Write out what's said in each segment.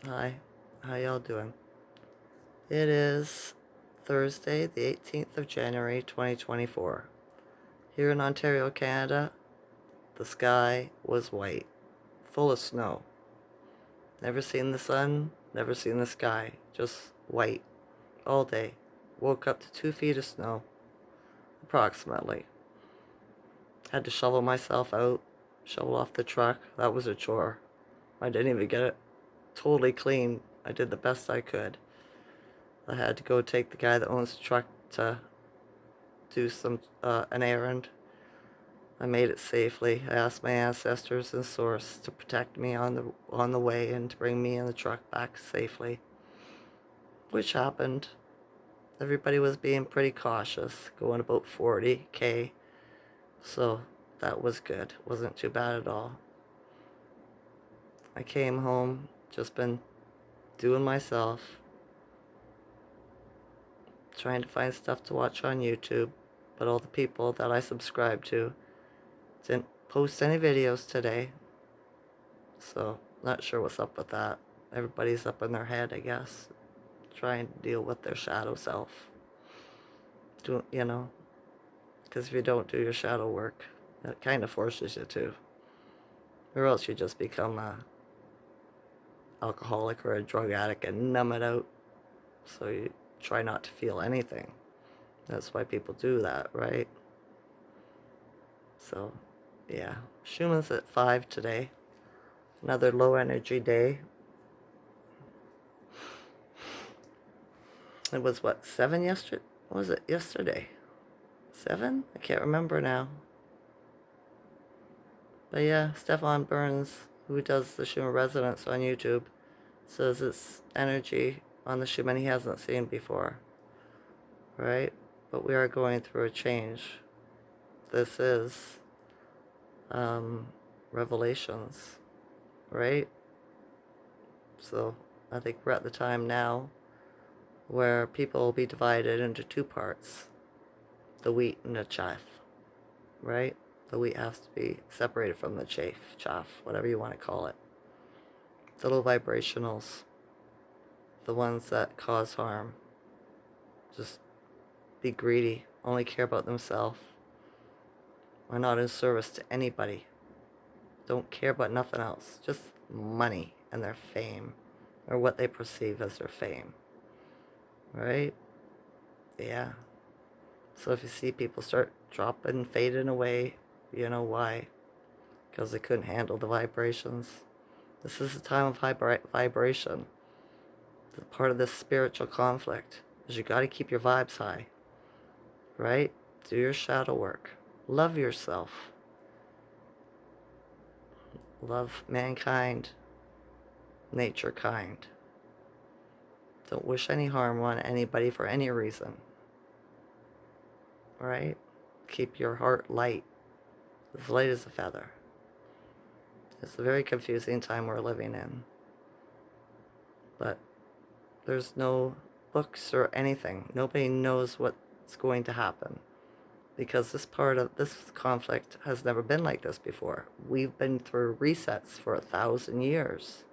Hi, how y'all doing? It is Thursday, the 18th of January, 2024. Here in Ontario, Canada, the sky was white, full of snow. Never seen the sun, never seen the sky, just white all day. Woke up to 2 feet of snow, approximately. Had to shovel myself out, shovel off the truck. That was a chore. I didn't even get it totally clean. I did the best I could. I had to go take the guy that owns the truck to do an errand. I made it safely. I asked my ancestors and source to protect me on the way and to bring me and the truck back safely, which happened. Everybody was being pretty cautious, going about 40K, so that was good. Wasn't too bad at all. I came home, just been doing myself, trying to find stuff to watch on YouTube, but all the people that I subscribe to didn't post any videos today, so not sure what's up with that. Everybody's up in their head, I guess, trying to deal with their shadow self. Because if you don't do your shadow work, it kind of forces you to, or else you just become a alcoholic or a drug addict and numb it out. So you try not to feel anything. That's why people do that, right? So, yeah. Schumann's at 5 today. Another low energy day. It was what, 7 yesterday? What was it yesterday? 7? I can't remember now. But yeah, Stefan Burns, who does the Schumann Resonance on YouTube, says it's energy on the Schumann he hasn't seen before, right? But we are going through a change. This is Revelations, right? So I think we're at the time now where people will be divided into two parts, the wheat and the chaff, right? The wheat has to be separated from the chaff, whatever you want to call it. The low vibrationals, the ones that cause harm, just be greedy, only care about themselves, are not in service to anybody, don't care about nothing else, just money and their fame, or what they perceive as their fame, right? Yeah. So if you see people start dropping, fading away, you know why. Because they couldn't handle the vibrations. This is a time of high vibration. The part of this spiritual conflict is you got to keep your vibes high, right? Do your shadow work. Love yourself. Love mankind, nature kind. Don't wish any harm on anybody for any reason, right? Keep your heart light, as light as a feather. It's a very confusing time we're living in. But there's no books or anything. Nobody knows what's going to happen because this part of this conflict has never been like this before. We've been through resets for 1,000 years.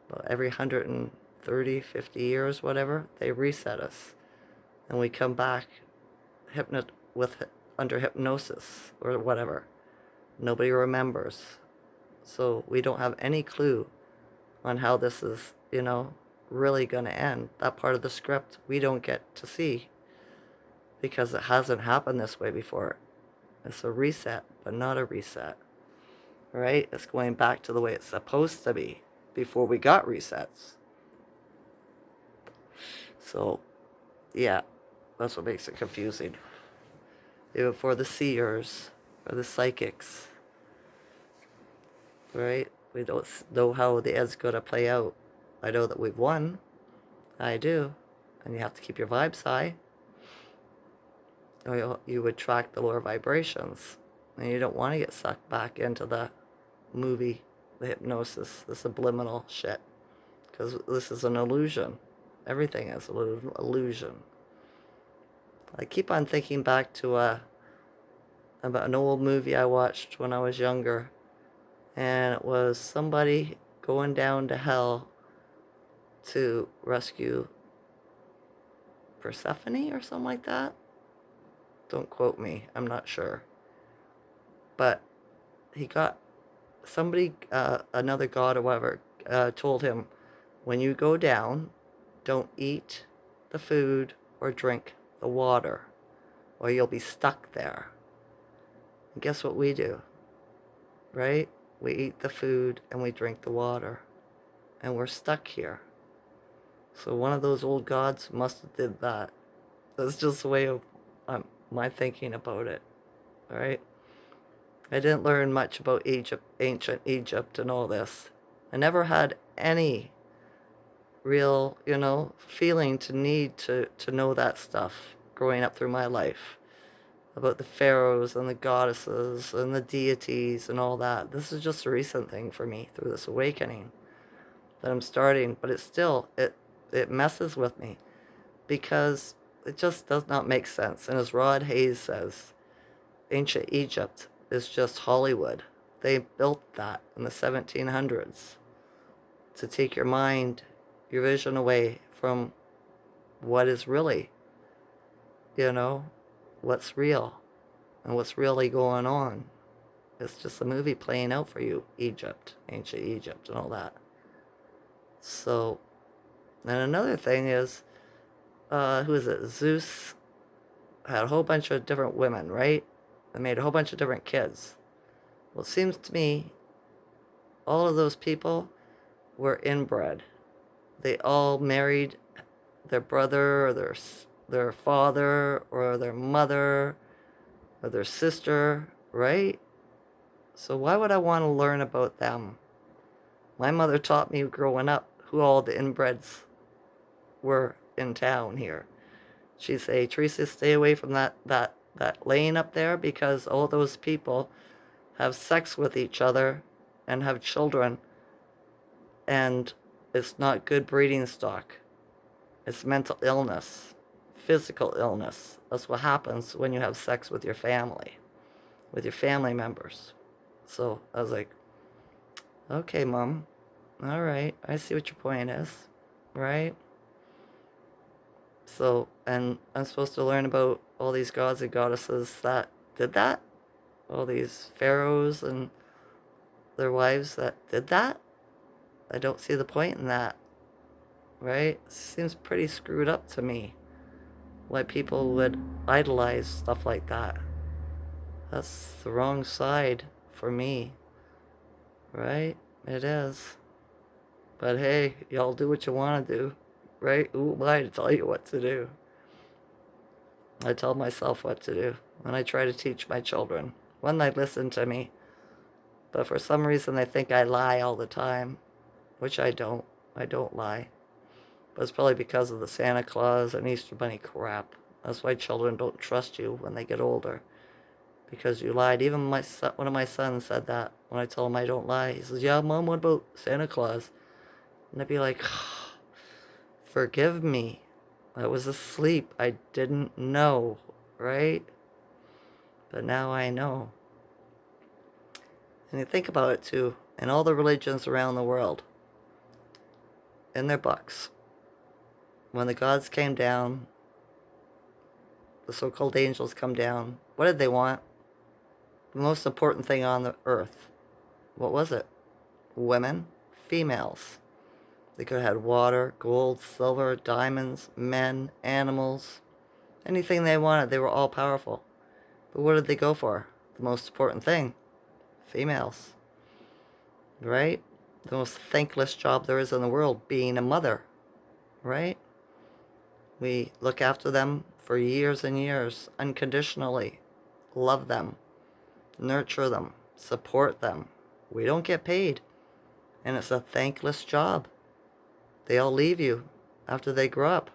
Well, every 130, 50 years, whatever, they reset us. And we come back with under hypnosis or whatever. Nobody remembers. So we don't have any clue on how this is, really going to end. That part of the script we don't get to see because it hasn't happened this way before. It's a reset, but not a reset, right? It's going back to the way it's supposed to be before we got resets. So, yeah, that's what makes it confusing. Even for the seers or the psychics, right? We don't know how the end's going to play out. I know that we've won. I do. And you have to keep your vibes high. Or you attract the lower vibrations. And you don't want to get sucked back into the movie, the hypnosis, the subliminal shit. Because this is an illusion. Everything is an illusion. I keep on thinking back to about an old movie I watched when I was younger. And it was somebody going down to hell to rescue Persephone or something like that. Don't quote me, I'm not sure. But he got somebody, another god or whatever, told him, when you go down, don't eat the food or drink the water, or you'll be stuck there. And guess what we do, right? We eat the food and we drink the water, and we're stuck here. So one of those old gods must have did that. That's just the way of my thinking about it, all right? I didn't learn much about Egypt, ancient Egypt and all this. I never had any real, feeling to need to know that stuff growing up through my life about the pharaohs and the goddesses and the deities and all that. This is just a recent thing for me through this awakening that I'm starting, but it messes with me because it just does not make sense. And as Rod Hayes says, ancient Egypt is just Hollywood. They built that in the 1700s to take your mind, your vision away from what is really, what's real and what's really going on. It's just a movie playing out for you, Egypt, ancient Egypt, and all that. So, and another thing is, who is it? Zeus had a whole bunch of different women, right? They made a whole bunch of different kids. Well, it seems to me all of those people were inbred. They all married their brother or their father or their mother or their sister, right? So why would I want to learn about them? My mother taught me growing up who all the inbreds were in town here. She'd say, Teresa, stay away from that lane up there because all those people have sex with each other and have children, and it's not good breeding stock. It's mental illness, physical illness. That's what happens when you have sex with your family members. So I was like, okay, Mom, all right, I see what your point is, right? So, and I'm supposed to learn about all these gods and goddesses that did that? All these pharaohs and their wives that did that? I don't see the point in that, right? Seems pretty screwed up to me. Why people would idolize stuff like that. That's the wrong side for me, right? It is. But hey, y'all do what you want to do, right? Who am I to tell you what to do? I tell myself what to do, and I try to teach my children when they listen to me. But for some reason, they think I lie all the time, which I don't. I don't lie. But it's probably because of the Santa Claus and Easter Bunny crap. That's why children don't trust you when they get older, because you lied. Even one of my sons said that when I told him I don't lie. He says, yeah, Mom, what about Santa Claus? And I'd be like, forgive me. I was asleep. I didn't know, right? But now I know. And you think about it too, in all the religions around the world, in their books, when the gods came down, the so-called angels come down, what did they want? The most important thing on the earth. What was it? Women, females. They could have had water, gold, silver, diamonds, men, animals, anything they wanted. They were all powerful. But what did they go for? The most important thing. Females. Right? The most thankless job there is in the world, being a mother. Right? We look after them for years and years, unconditionally. Love them. Nurture them. Support them. We don't get paid. And it's a thankless job. They all leave you after they grow up.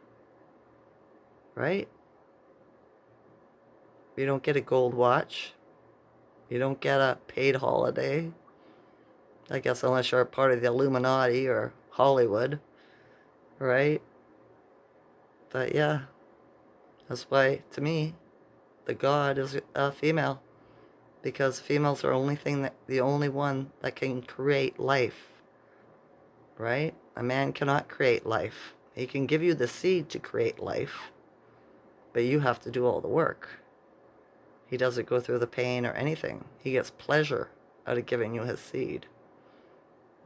Right? You don't get a gold watch. You don't get a paid holiday. I guess unless you're a part of the Illuminati or Hollywood. Right? But yeah. That's why, to me, the god is a female. Because females are the only one that can create life. right? A man cannot create life. He can give you the seed to create life, but you have to do all the work. He doesn't go through the pain or anything. He gets pleasure out of giving you his seed,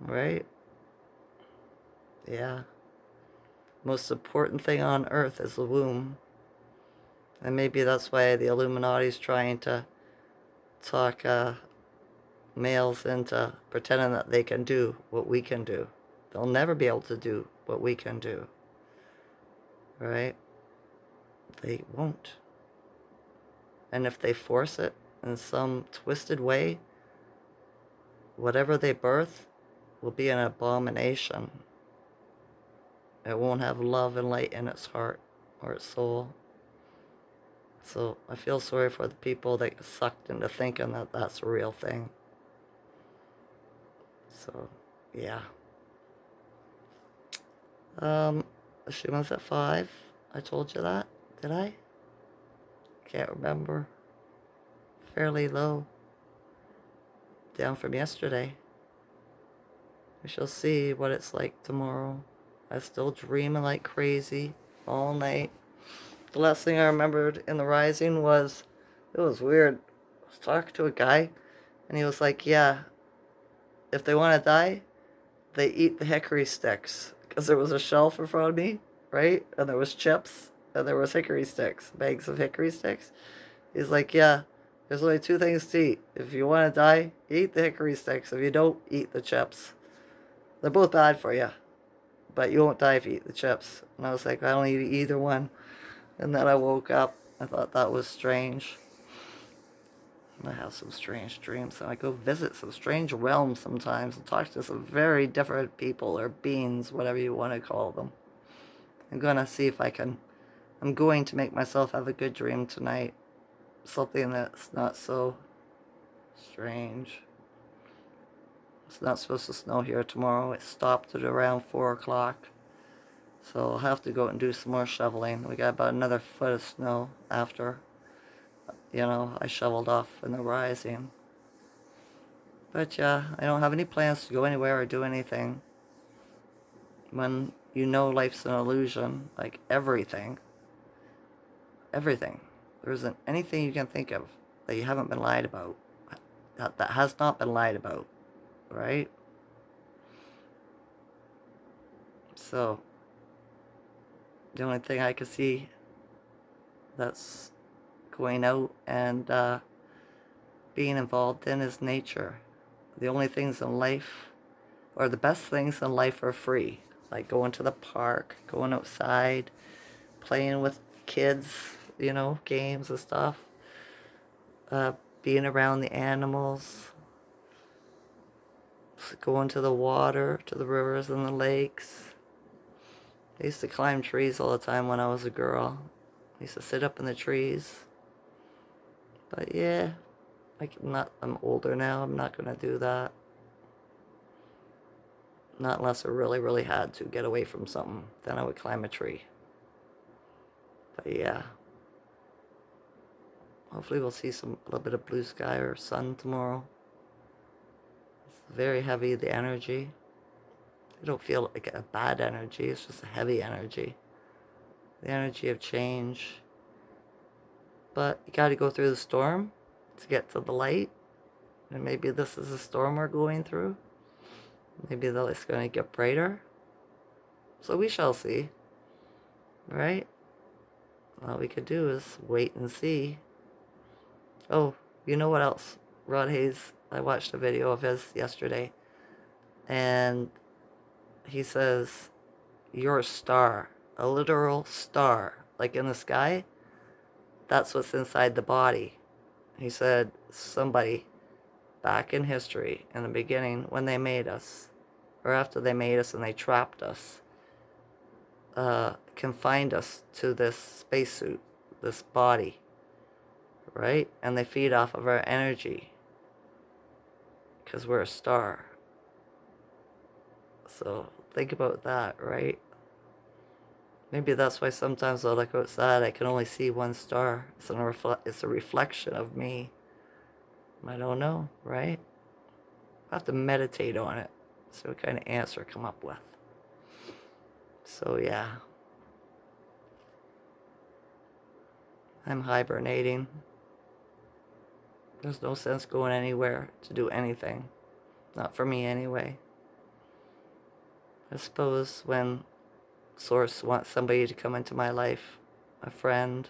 right? Yeah. Most important thing on earth is the womb. And maybe that's why the Illuminati's trying to talk males into pretending that they can do what we can do. They'll never be able to do what we can do, right? They won't. And if they force it in some twisted way, whatever they birth will be an abomination. It won't have love and light in its heart or its soul. So I feel sorry for the people that get sucked into thinking that that's a real thing. So, yeah. The Schumann's at 5. I told you that, did I? Can't remember. Fairly low. Down from yesterday. We shall see what it's like tomorrow. I still dreaming like crazy all night. The last thing I remembered in the rising was, it was weird. I was talking to a guy, and he was like, yeah, if they want to die, they eat the hickory sticks. Because there was a shelf in front of me, right? And there was chips, and there was hickory sticks, bags of hickory sticks. He's like, yeah, there's only 2 things to eat. If you want to die, eat the hickory sticks. If you don't, eat the chips. They're both bad for you, but you won't die if you eat the chips. And I was like, I don't eat either one. And then I woke up. I thought that was strange. I have some strange dreams, and I go visit some strange realms sometimes and talk to some very different people or beings, whatever you want to call them. I'm gonna see if I can. I'm going to make myself have a good dream tonight. Something that's not so strange. It's not supposed to snow here tomorrow. It stopped at around 4 o'clock. So I'll have to go out and do some more shoveling. We got about another foot of snow after, I shoveled off in the rising. But yeah, I don't have any plans to go anywhere or do anything. When life's an illusion, like everything. There isn't anything you can think of that you haven't been lied about. That has not been lied about, right? So, the only thing I can see that's going out and being involved in is nature. The only things in life, or the best things in life, are free. Like going to the park, going outside, playing with kids, games and stuff. Being around the animals, going to the water, to the rivers and the lakes. I used to climb trees all the time when I was a girl. I used to sit up in the trees. But yeah, I'm older now. I'm not going to do that. Not unless I really, really had to get away from something. Then I would climb a tree. But yeah. Hopefully we'll see a little bit of blue sky or sun tomorrow. It's very heavy, the energy. I don't feel like a bad energy. It's just a heavy energy. The energy of change. But you got to go through the storm to get to the light. And maybe this is a storm we're going through. Maybe it's going to get brighter. So we shall see. Right? All we could do is wait and see. Oh, you know what else? Rod Hayes, I watched a video of his yesterday. And he says, you're a star. A literal star. Like in the sky. That's what's inside the body. He said somebody back in history, in the beginning, when they made us, or after they made us and they trapped us, confined us to this spacesuit, this body, right? And they feed off of our energy, because we're a star. So think about that, right? Maybe that's why sometimes when I look outside, I can only see one star. It's a reflection of me. I don't know, right? I have to meditate on it. See what kind of answer I come up with. So yeah. I'm hibernating. There's no sense going anywhere to do anything. Not for me anyway. I suppose when Source wants somebody to come into my life, a friend,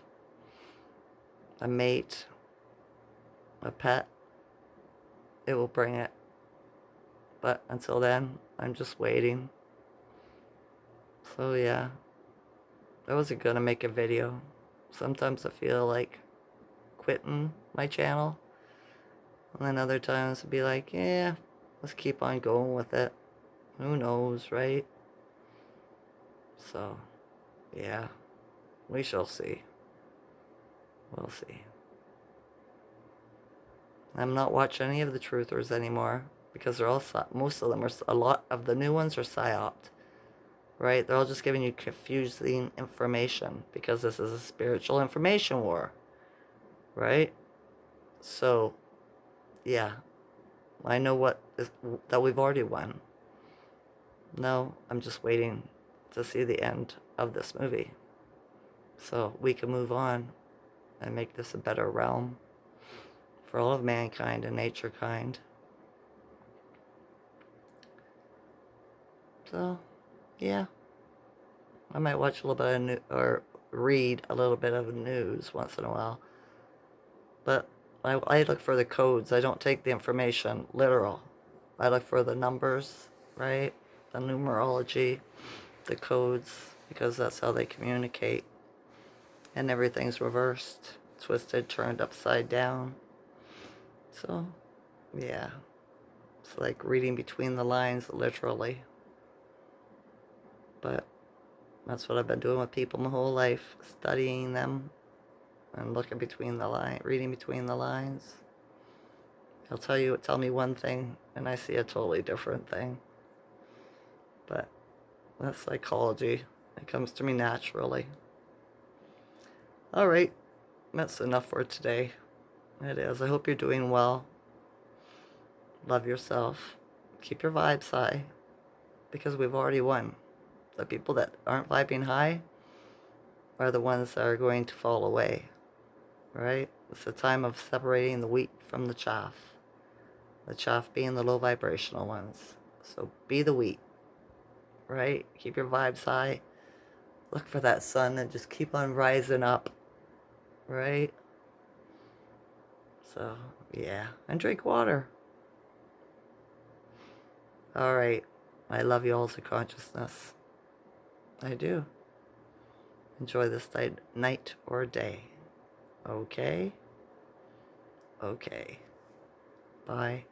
a mate, a pet, it will bring it. But until then, I'm just waiting. So yeah, I wasn't gonna make a video. Sometimes I feel like quitting my channel. And then other times I'd be like, yeah, let's keep on going with it. Who knows, right? So, yeah, we shall see. We'll see. I'm not watching any of the truthers anymore because they're all, most of them are, a lot of the new ones are psyoped, right? They're all just giving you confusing information because this is a spiritual information war, right? So, yeah, I know that we've already won. No, I'm just waiting to see the end of this movie so we can move on and make this a better realm for all of mankind and nature kind. So, yeah, I might watch a little bit of or read a little bit of news once in a while. But I look for the codes. I don't take the information literal. I look for the numbers, right? The numerology, the codes, because that's how they communicate. And everything's reversed, twisted, turned upside down. So, yeah. It's like reading between the lines, literally. But that's what I've been doing with people my whole life, studying them and looking between the lines, reading between the lines. He'll tell me one thing, and I see a totally different thing. But that's psychology. It comes to me naturally. All right, that's enough for today. It is. I hope you're doing well. Love yourself. Keep your vibes high, because we've already won. The people that aren't vibing high are the ones that are going to fall away, right? It's the time of separating the wheat from the chaff. The chaff being the low vibrational ones. So be the wheat, right? Keep your vibes high. Look for that sun and just keep on rising up, right? So, yeah. And drink water. All right. I love you all to consciousness. I do. Enjoy this night or day. Okay? Okay. Bye.